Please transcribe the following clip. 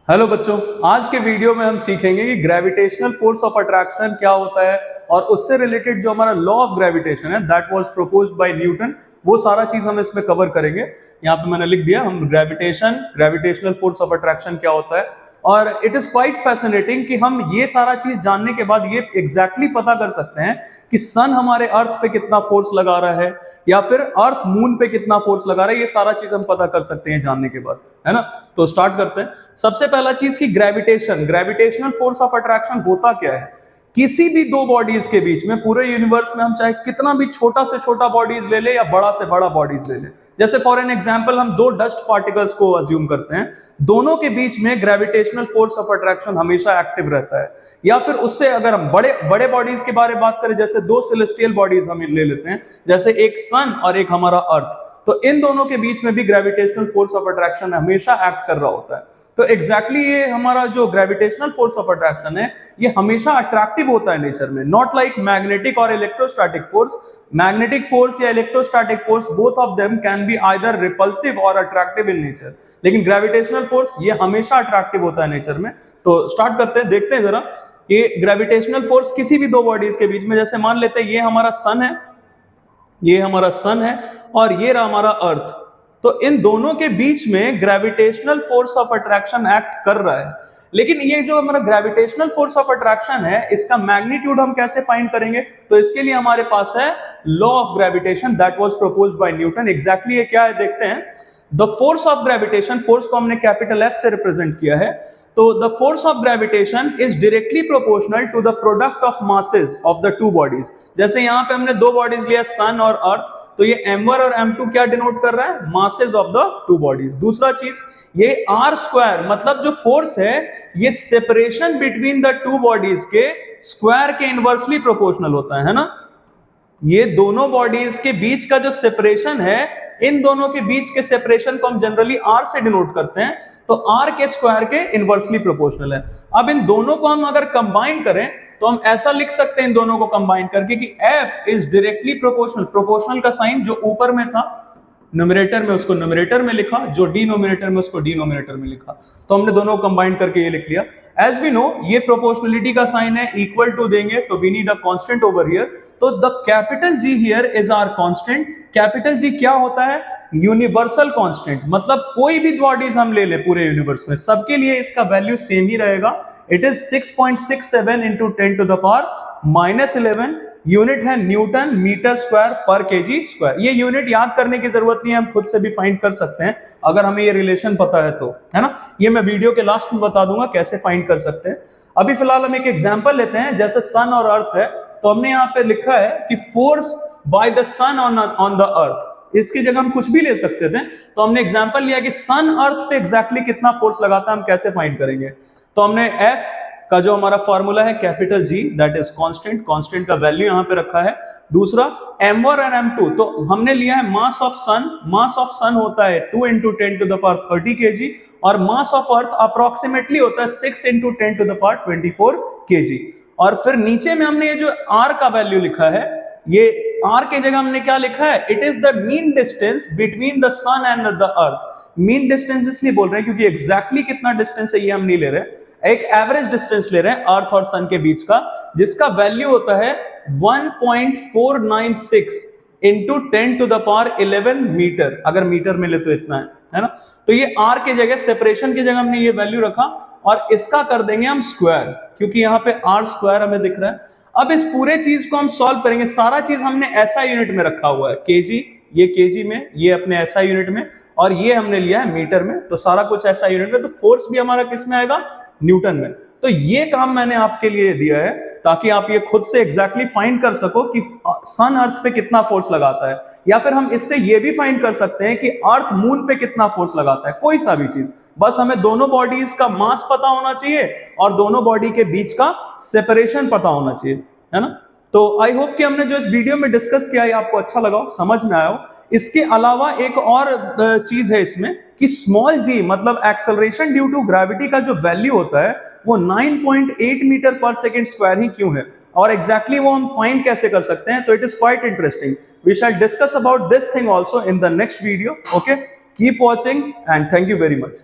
Hello बच्चों, आज के वीडियो में हम सीखेंगे कि ग्रेविटेशनल फोर्स ऑफ अट्रैक्शन क्या होता है और उससे रिलेटेड जो हमारा लॉ ऑफ ग्रेविटेशन है that was proposed by Newton, वो सारा चीज हम इसमें कवर करेंगे। यहाँ पे मैंने लिख दिया हम ग्रेविटेशनल फोर्स ऑफ अट्रैक्शन क्या होता है। और इट इज क्वाइट फैसिनेटिंग कि हम ये सारा चीज जानने के बाद ये एग्जैक्टली पता कर सकते हैं कि सन हमारे अर्थ पे कितना फोर्स लगा रहा है या फिर अर्थ मून पे कितना फोर्स लगा रहा है। ये सारा चीज हम पता कर सकते हैं जानने के बाद, है ना। तो स्टार्ट करते हैं। सबसे पहला चीज की ग्रेविटेशनल फोर्स ऑफ अट्रैक्शन होता क्या है। किसी भी दो बॉडीज के बीच में पूरे यूनिवर्स में हम चाहे कितना भी छोटा से छोटा बॉडीज ले ले या बड़ा से बड़ा बॉडीज ले ले, जैसे फॉर एन एग्जांपल हम दो डस्ट पार्टिकल्स को अज्यूम करते हैं, दोनों के बीच में ग्रेविटेशनल फोर्स ऑफ अट्रैक्शन हमेशा एक्टिव रहता है। या फिर उससे अगर हम बड़े बड़े बॉडीज के बारे में बात करें, जैसे दो सेलेस्टियल बॉडीज हम ले लेते हैं, जैसे एक सन और एक हमारा अर्थ, तो इन दोनों के बीच में भी ग्रेविटेशनल फोर्स ऑफ अट्रैक्शन हमेशा एक्ट कर रहा होता है। तो एग्जैक्टली ये हमारा जो ग्रेविटेशनल फोर्स ऑफ अट्रैक्शन है ये हमेशा अट्रैक्टिव होता है नेचर में, नॉट लाइक मैग्नेटिक और इलेक्ट्रोस्टैटिक फोर्स। मैग्नेटिक फोर्स या electrostatic force both of them can be either repulsive और अट्रैक्टिव इन नेचर, लेकिन ग्रेविटेशनल फोर्स ये हमेशा अट्रैक्टिव होता है नेचर में। तो स्टार्ट करते हैं, देखते हैं जरा ये ग्रेविटेशनल फोर्स किसी भी दो बॉडीज के बीच में, जैसे मान लेते हैं ये हमारा सन है, ये हमारा सन है और ये रहा हमारा अर्थ। तो इन दोनों के बीच में gravitational force of attraction act कर रहा है। लेकिन ये जो हमारा ग्रेविटेशनल फोर्स ऑफ अट्रैक्शन है इसका मैग्नीट्यूड हम कैसे फाइंड करेंगे, तो इसके लिए हमारे पास है law of gravitation that was proposed by Newton. Exactly ये क्या है देखते हैं। The force of gravitation, force को हमने कैपिटल एफ से रिप्रेजेंट किया है, तो the force of gravitation is directly proportional to the product of masses of the two bodies. जैसे यहां पे हमने दो बॉडीज लिया, सन और अर्थ, तो ये m1 और m2 क्या डिनोट कर रहा है, masses of the two bodies. दूसरा चीज ये r स्क्वायर, मतलब जो फोर्स है ये separation between the two bodies के स्क्वायर के इनवर्सली प्रोपोर्शनल होता है ना। ये दोनों बॉडीज के बीच का जो सेपरेशन है, इन दोनों के बीच के सेपरेशन को हम जनरली r से डिनोट करते हैं, तो r के स्क्वायर के इनवर्सली प्रोपोर्शनल है। अब इन दोनों को हम अगर कंबाइन करें तो हम ऐसा लिख सकते हैं इन दोनों को कंबाइन करके कि f is directly proportional, proportional का साइन जो ऊपर में था न्यूमरेटर में उसको न्यूमरेटर में लिखा, जो डिनोमिनेटर में उसको डिनोमिनेटर में लिखा, तो हमने दोनों को कंबाइन करके ये लिख लिया। एज वी नो ये प्रोपोर्शनलिटी का साइन है, इक्वल टू देंगे तो we need a constant over here, तो the capital G here is our constant. Capital G क्या होता है, यूनिवर्सल कांस्टेंट, मतलब कोई भी बॉडीज हम ले ले पूरे यूनिवर्स में सबके लिए इसका वैल्यू सेम ही रहेगा। It is 6.67 into 10 to the power -11। Unit है newton metre square per kg square. ये यूनिट याद करने की जरूरत नहीं है, हम खुद से भी फाइंड कर सकते हैं अगर हमें ये रिलेशन पता है तो, है ना। ये मैं वीडियो के लास्ट में बता दूंगा कैसे फाइंड कर सकते हैं। अभी फिलहाल हम एक एग्जांपल लेते हैं, जैसे सन और अर्थ है, तो हमने यहाँ पे लिखा है कि force by the sun on the earth. इसकी जगह हम कुछ भी ले सकते थे, तो हमने एग्जांपल लिया कि सन अर्थ पे एग्जैक्टली कितना फोर्स लगाता है, हम कैसे फाइंड करेंगे। तो हमने एफ का जो हमारा फॉर्मूला है capital G that is constant, constant का वैल्यू यहां पे रखा है। दूसरा m1 और m2, तो हमने लिया है mass of sun, mass of सन होता है 2 into 10 to the power 30 kg और मास ऑफ अर्थ अप्रोक्सीमेटली होता है 6 into 10 to the power 24 kg। और फिर नीचे में हमने ये जो r का वैल्यू लिखा है, ये r के जगह हमने क्या लिखा है, it is the mean distance between the sun and the earth. Mean distance इसलिए बोल रहे हैं क्योंकि एग्जैक्टली कितना डिस्टेंस है ये हम नहीं ले रहे, एक एवरेज डिस्टेंस ले रहे हैं अर्थ और सन के बीच का, जिसका वैल्यू होता है 1.496 into 10 to the power 11 metre, अगर मीटर में ले तो इतना है ना। तो ये r के जगह, सेपरेशन की जगह हमने ये वैल्यू रखा और इसका कर देंगे हम स्क्वायर, क्योंकि यहाँ पे r स्क्वायर हमें दिख रहा है। अब इस पूरे चीज को हम सॉल्व करेंगे, सारा चीज हमने ऐसा यूनिट में रखा हुआ है, केजी, ये केजी में, ये अपने ऐसा यूनिट में, और ये हमने लिया है मीटर में, तो सारा कुछ ऐसा यूनिट में, तो फोर्स भी हमारा किस में आएगा, न्यूटन में। तो ये काम मैंने आपके लिए दिया है ताकि आप ये खुद से एग्जैक्टली फाइंड कर सको कि सन अर्थ पे कितना फोर्स लगाता है, या फिर हम इससे ये भी फाइंड कर सकते हैं कि अर्थ मून पे कितना फोर्स लगाता है, कोई सा भी चीज, बस हमें दोनों बॉडीज का मास पता होना चाहिए और दोनों बॉडी के बीच का सेपरेशन पता होना चाहिए, है ना। तो आई होप कि हमने जो इस वीडियो में डिस्कस किया है आपको अच्छा लगा हो, समझ में आया हो। इसके अलावा एक और चीज है इसमें कि स्मॉल जी, मतलब एक्सेलरेशन ड्यू टू ग्रेविटी का जो वैल्यू होता है वो 9.8 मीटर पर सेकेंड स्क्वायर ही क्यों है, और एग्जैक्टली वो हम फाइंड कैसे कर सकते हैं, तो it is quite interesting. We shall discuss about this thing also in the next video. Okay, keep watching and thank you very much.